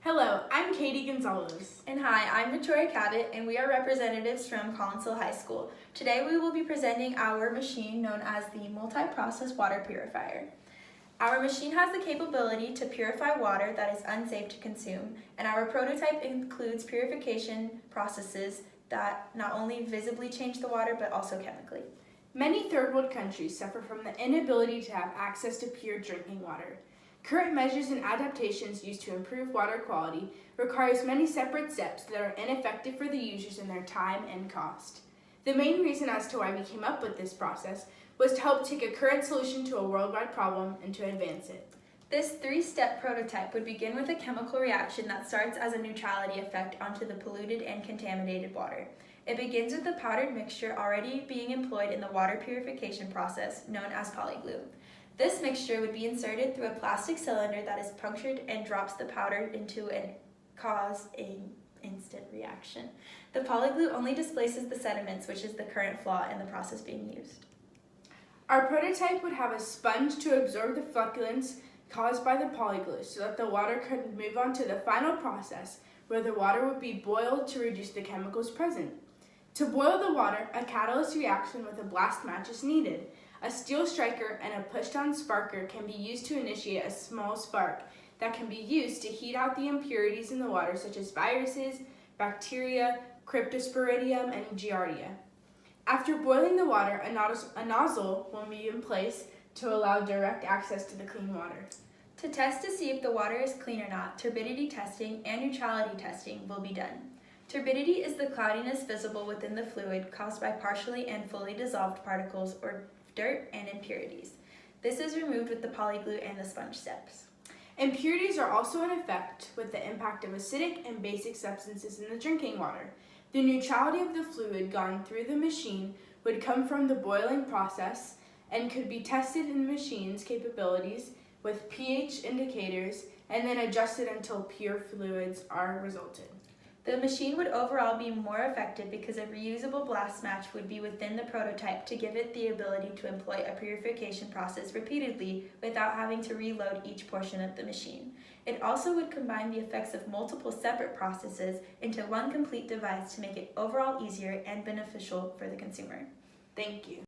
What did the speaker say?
Hello, I'm Katie Gonzalez. And hi, I'm Victoria Cabot, and we are representatives from Collinsville High School. Today we will be presenting our machine known as the multi-process water purifier. Our machine has the capability to purify water that is unsafe to consume, and our prototype includes purification processes that not only visibly change the water but also chemically. Many third world countries suffer from the inability to have access to pure drinking water. Current measures and adaptations used to improve water quality requires many separate steps that are ineffective for the users in their time and cost. The main reason as to why we came up with this process was to help take a current solution to a worldwide problem and to advance it. This three-step prototype would begin with a chemical reaction that starts as a neutrality effect onto the polluted and contaminated water. It begins with the powdered mixture already being employed in the water purification process, known as polyglue. This mixture would be inserted through a plastic cylinder that is punctured and drops the powder into and cause an instant reaction. The polyglue only displaces the sediments, which is the current flaw in the process being used. Our prototype would have a sponge to absorb the flocculants caused by the polyglue so that the water could move on to the final process where the water would be boiled to reduce the chemicals present. To boil the water, a catalyst reaction with a blast match is needed. A steel striker and a push-down sparker can be used to initiate a small spark that can be used to heat out the impurities in the water such as viruses, bacteria, cryptosporidium, and giardia. After boiling the water, a nozzle will be in place to allow direct access to the clean water. To test to see if the water is clean or not, turbidity testing and neutrality testing will be done. Turbidity is the cloudiness visible within the fluid caused by partially and fully dissolved particles or dirt and impurities. This is removed with the polyglue and the sponge steps. Impurities are also in effect with the impact of acidic and basic substances in the drinking water. The neutrality of the fluid gone through the machine would come from the boiling process and could be tested in the machine's capabilities with pH indicators and then adjusted until pure fluids are resulted. The machine would overall be more effective because a reusable blast match would be within the prototype to give it the ability to employ a purification process repeatedly without having to reload each portion of the machine. It also would combine the effects of multiple separate processes into one complete device to make it overall easier and beneficial for the consumer. Thank you.